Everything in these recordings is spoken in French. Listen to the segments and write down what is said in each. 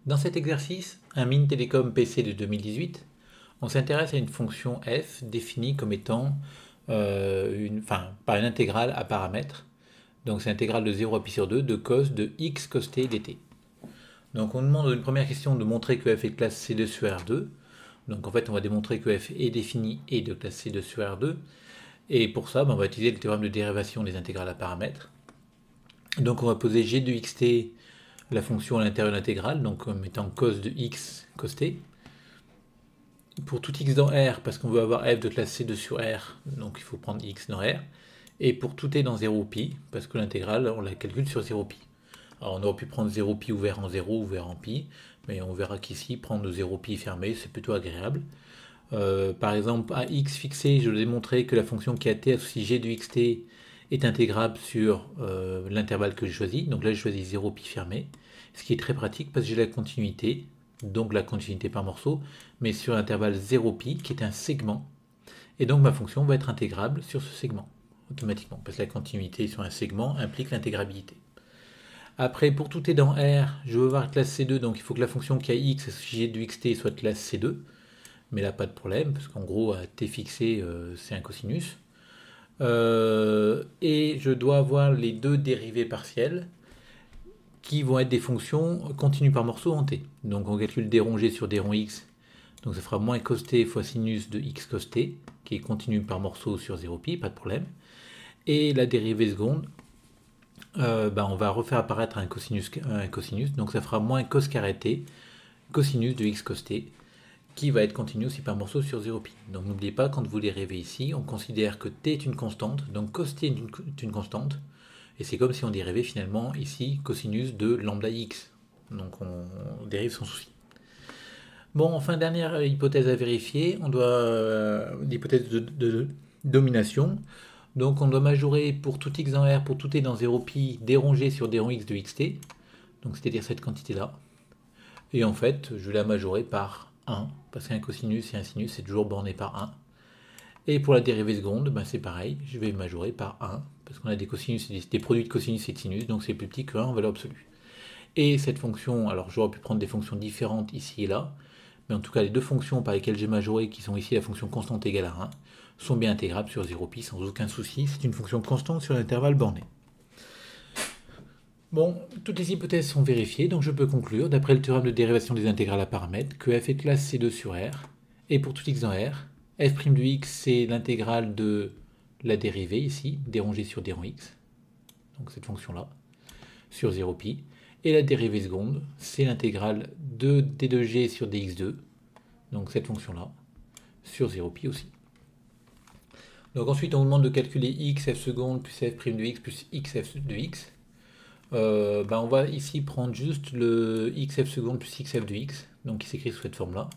Dans cet exercice, un Mines Télécom PC de 2018, on s'intéresse à une fonction f définie comme étant par une intégrale à paramètres. Donc c'est l'intégrale de 0 à pi sur 2 de cos de x cos t dt. Donc on nous demande dans une première question de montrer que f est de classe C2 sur R2. Donc en fait on va démontrer que f est défini et de classe C2 sur R2. Et pour ça on va utiliser le théorème de dérivation des intégrales à paramètres. Donc on va poser g de xt, la fonction à l'intérieur de l'intégrale, donc en mettant cos de x cos t. Pour tout x dans R, parce qu'on veut avoir f de classe C2 sur R, donc il faut prendre x dans R. Et pour tout t dans 0 pi, parce que l'intégrale, on la calcule sur 0 pi. Alors on aurait pu prendre 0 pi ouvert en 0, ouvert en pi, mais on verra qu'ici, prendre 0 pi fermé, c'est plutôt agréable. Par exemple, à x fixé, je vais démontrer que la fonction qui a t associe g de xt est intégrable sur l'intervalle que je choisis. Donc là, je choisis 0 pi fermé, ce qui est très pratique parce que j'ai la continuité, donc la continuité par morceau, mais sur l'intervalle 0 pi, qui est un segment. Et donc ma fonction va être intégrable sur ce segment, automatiquement, parce que la continuité sur un segment implique l'intégrabilité. Après, pour tout t dans R, je veux voir classe C2, donc il faut que la fonction qui a x associée de xt soit classe C2. Mais là, pas de problème, parce qu'en gros, à t fixé, c'est un cosinus. Et je dois avoir les deux dérivées partielles qui vont être des fonctions continues par morceau en t. Donc on calcule d rond g sur d rond x, donc ça fera moins cos t fois sinus de x cos t, qui est continu par morceau sur 0 pi, pas de problème. Et la dérivée seconde, on va refaire apparaître un cosinus, donc ça fera moins cos carré t, cosinus de x cos t, qui va être continu aussi par morceau sur 0 pi. Donc n'oubliez pas, quand vous dérivez ici, on considère que t est une constante, donc cos t est une constante, et c'est comme si on dérivait finalement ici cosinus de lambda x. Donc on dérive sans souci. Bon, enfin, dernière hypothèse à vérifier, on doit l'hypothèse de domination. Donc on doit majorer pour tout x dans R, pour tout t dans 0 pi, d rond g sur d rond x de xt, donc c'est-à-dire cette quantité-là. Et en fait, je vais la majorer par 1, parce qu'un cosinus et un sinus, c'est toujours borné par 1. Et pour la dérivée seconde, c'est pareil, je vais majorer par 1, parce qu'on a des cosinus et des produits de cosinus et de sinus, donc c'est plus petit que 1 en valeur absolue. Et cette fonction, alors j'aurais pu prendre des fonctions différentes ici et là, mais en tout cas les deux fonctions par lesquelles j'ai majoré, qui sont ici la fonction constante égale à 1, sont bien intégrables sur 0 pi sans aucun souci, c'est une fonction constante sur l'intervalle borné. Bon, toutes les hypothèses sont vérifiées, donc je peux conclure, d'après le théorème de dérivation des intégrales à paramètres, que f est de classe C2 sur R, et pour tout x dans R, f' de x c'est l'intégrale de la dérivée ici, d rond g sur d rond x, donc cette fonction-là, sur 0 pi, et la dérivée seconde, c'est l'intégrale de d de g sur dx2, donc cette fonction-là, sur 0 pi aussi. Donc ensuite on nous demande de calculer x f seconde plus f' de x plus x f de x. On va ici prendre juste le xf seconde plus xf de x, donc qui s'écrit sous cette forme-là.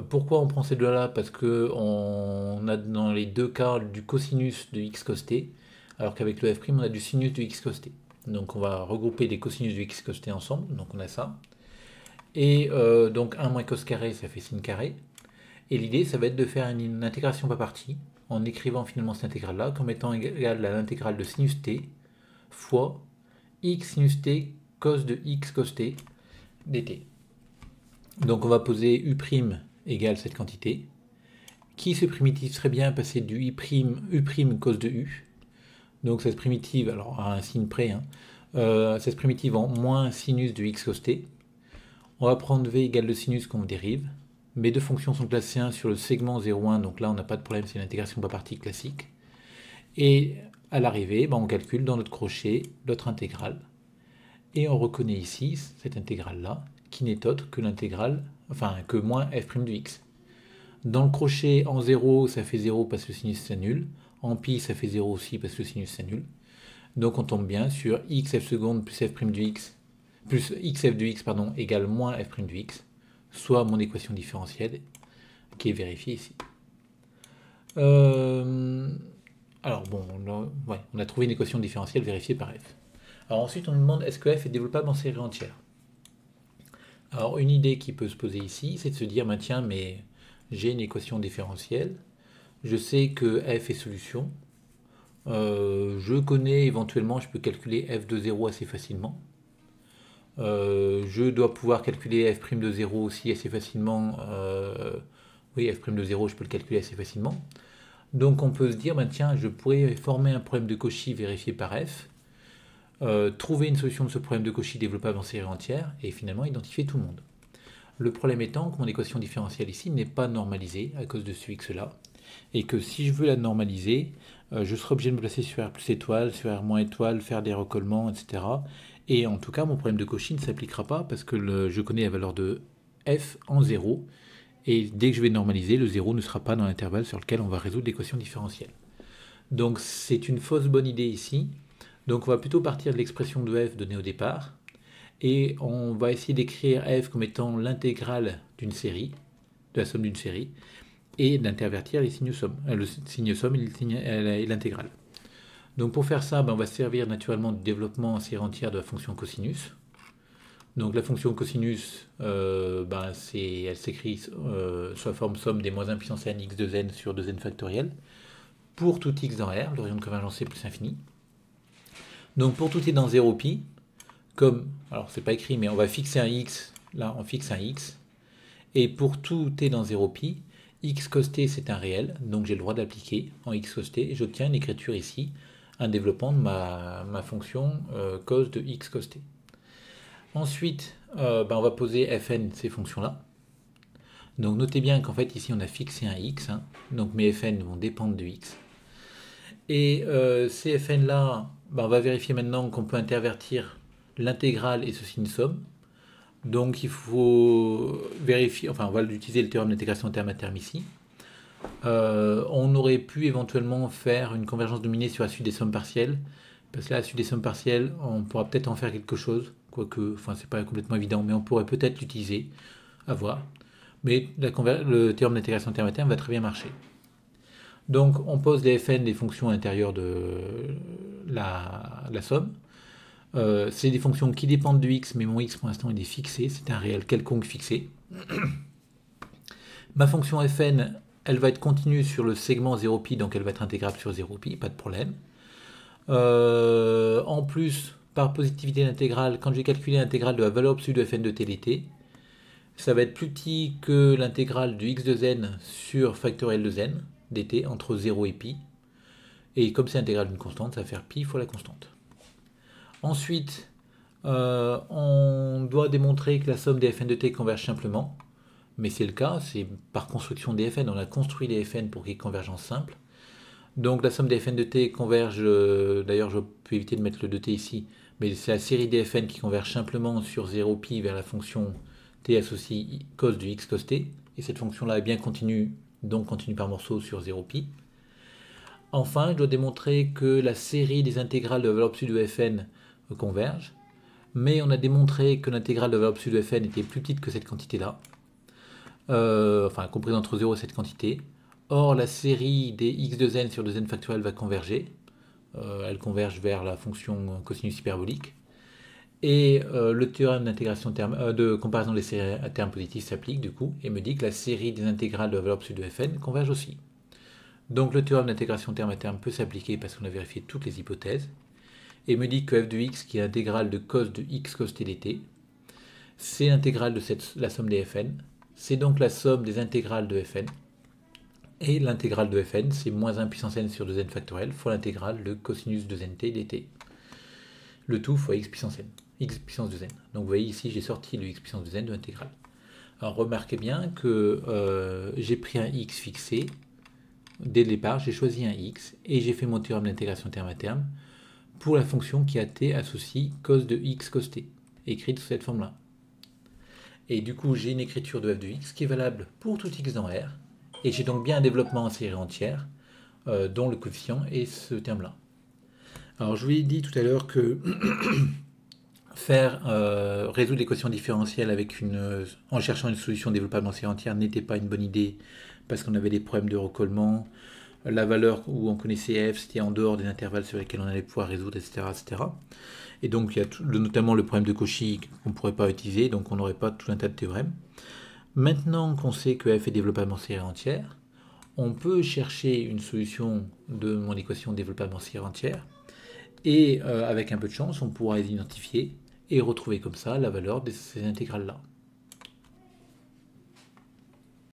Pourquoi on prend ces deux-là? Parce qu'on a dans les deux cas du cosinus de x cos t, alors qu'avec le f' on a du sinus de x cos t. Donc on va regrouper les cosinus de x cos t ensemble, donc on a ça. Et donc 1 moins cos carré, ça fait sin carré. Et l'idée, ça va être de faire une intégration par partie, en écrivant finalement cette intégrale-là, comme étant égale à l'intégrale de sinus t fois x sinus t cos de x cos t dt. Donc on va poser u' égale cette quantité, qui ce primitif serait bien passé du u' cos de u. Donc cette primitive, alors à un signe près, cette primitive en moins sinus de x cos t. On va prendre v égale le sinus qu'on dérive. Mes deux fonctions sont classées 1 sur le segment 0,1, donc là on n'a pas de problème, c'est l'intégration par partie classique. Et à l'arrivée, on calcule dans notre crochet l'autre intégrale. Et on reconnaît ici cette intégrale-là, qui n'est autre que l'intégrale, que moins f' de x. Dans le crochet, en 0, ça fait 0 parce que le sinus s'annule. En pi, ça fait 0 aussi parce que le sinus s'annule. Donc on tombe bien sur x f seconde plus f' de x, plus xf de x, égale moins f' de x, soit mon équation différentielle, qui est vérifiée ici. Alors bon, on a trouvé une équation différentielle vérifiée par f. Alors ensuite, on nous demande est-ce que f est développable en série entière. Alors une idée qui peut se poser ici, c'est de se dire, tiens, mais j'ai une équation différentielle, je sais que f est solution, je connais éventuellement, je peux calculer f de 0 assez facilement. Je dois pouvoir calculer f' de 0 aussi assez facilement. Oui, f' de 0, je peux le calculer assez facilement. Donc on peut se dire, ben, tiens, je pourrais former un problème de Cauchy vérifié par f, trouver une solution de ce problème de Cauchy développable en série entière, et finalement identifier tout le monde. Le problème étant que mon équation différentielle ici n'est pas normalisée à cause de ce x-là, et que si je veux la normaliser, je serai obligé de me placer sur R plus étoile, sur R moins étoile, faire des recollements, etc. Et en tout cas, mon problème de Cauchy ne s'appliquera pas parce que je connais la valeur de f en 0, et dès que je vais normaliser, le 0 ne sera pas dans l'intervalle sur lequel on va résoudre l'équation différentielle. Donc c'est une fausse bonne idée ici. Donc on va plutôt partir de l'expression de f donnée au départ, et on va essayer d'écrire f comme étant l'intégrale d'une série, de la somme d'une série, et d'intervertir les signes somme, le signe somme et l'intégrale. Donc pour faire ça, on va se servir naturellement du développement en série entière de la fonction cosinus. Donc la fonction cosinus, elle s'écrit sous la forme somme des moins 1 puissance n x de n sur 2n factoriel pour tout x dans R, le rayon de convergence est plus infini. Donc pour tout t dans 0 pi, comme, alors c'est pas écrit, mais on va fixer un x, là on fixe un x, et pour tout t dans 0 pi, x cos t c'est un réel, donc j'ai le droit d'appliquer en x cos t, et j'obtiens une écriture ici, un développement de ma fonction cos de x cos t. Ensuite, on va poser fn ces fonctions-là. Donc notez bien qu'en fait ici on a fixé un x, donc mes fn vont dépendre de x. Et ces fn là, on va vérifier maintenant qu'on peut intervertir l'intégrale et ce signe somme. Donc il faut vérifier, enfin on va utiliser le théorème d'intégration terme à terme ici. On aurait pu éventuellement faire une convergence dominée sur la suite des sommes partielles, parce que là, la suite des sommes partielles, on pourra peut-être en faire quelque chose, quoique, enfin c'est pas complètement évident, mais on pourrait peut-être l'utiliser, à voir. Mais le théorème d'intégration terme à terme va très bien marcher. Donc on pose les fn des fonctions à l'intérieur de la somme. C'est des fonctions qui dépendent de x, mais mon x pour l'instant il est fixé, c'est un réel quelconque fixé. Ma fonction fn, elle va être continue sur le segment 0π, donc elle va être intégrable sur 0π, pas de problème. En plus, par positivité d'intégrale, quand je vais calculer l'intégrale de la valeur absolue de fn de t dt, ça va être plus petit que l'intégrale du x de n sur factoriel de n dt entre 0 et pi. Et comme c'est l'intégrale d'une constante, ça va faire pi fois la constante. Ensuite, on doit démontrer que la somme des fn de t converge simplement. Mais c'est le cas, c'est par construction des fn. On a construit les fn pour qu'il y ait convergence simple. Donc la somme des fn de t converge, d'ailleurs je peux éviter de mettre le 2t ici, mais c'est la série des fn qui converge simplement sur 0π vers la fonction t associée cos du x cos t. Et cette fonction-là est bien continue, donc continue par morceaux sur 0π. Enfin, je dois démontrer que la série des intégrales de la valeur absolue de fn converge, mais on a démontré que l'intégrale de la valeur absolue de fn était plus petite que cette quantité-là, enfin comprise entre 0 et cette quantité. Or, la série des x de n sur 2n factoriel va converger. Elle converge vers la fonction cosinus hyperbolique. Et le théorème d'intégration de comparaison des séries à termes positifs s'applique du coup et me dit que la série des intégrales de la valeur absolue de fn converge aussi. Donc le théorème d'intégration terme à terme peut s'appliquer parce qu'on a vérifié toutes les hypothèses. Et me dit que f de x, qui est l'intégrale de cos de x cos t dt, c'est l'intégrale de la somme des fn. C'est donc la somme des intégrales de fn. Et l'intégrale de fn, c'est moins 1 puissance n sur 2n factoriel fois l'intégrale de cosinus 2nt dt. Le tout fois x puissance n, x puissance 2n. Donc vous voyez ici, j'ai sorti le x puissance 2n de l'intégrale. Alors remarquez bien que j'ai pris un x fixé. Dès le départ, j'ai choisi un x et j'ai fait mon théorème d'intégration terme à terme pour la fonction qui a t associe cos de x cos t, écrite sous cette forme-là. Et du coup, j'ai une écriture de f de x qui est valable pour tout x dans R. Et j'ai donc bien un développement en série entière, dont le coefficient est ce terme-là. Alors, je vous ai dit tout à l'heure que résoudre l'équation différentielle en cherchant une solution développable en série entière n'était pas une bonne idée, parce qu'on avait des problèmes de recollement. La valeur où on connaissait f, c'était en dehors des intervalles sur lesquels on allait pouvoir résoudre, etc. etc. Et donc, il y a notamment le problème de Cauchy qu'on ne pourrait pas utiliser, donc on n'aurait pas tout un tas de théorèmes. Maintenant qu'on sait que f est développable en série entière, on peut chercher une solution de mon équation développable en série entière, et avec un peu de chance, on pourra les identifier et retrouver comme ça la valeur de ces intégrales-là.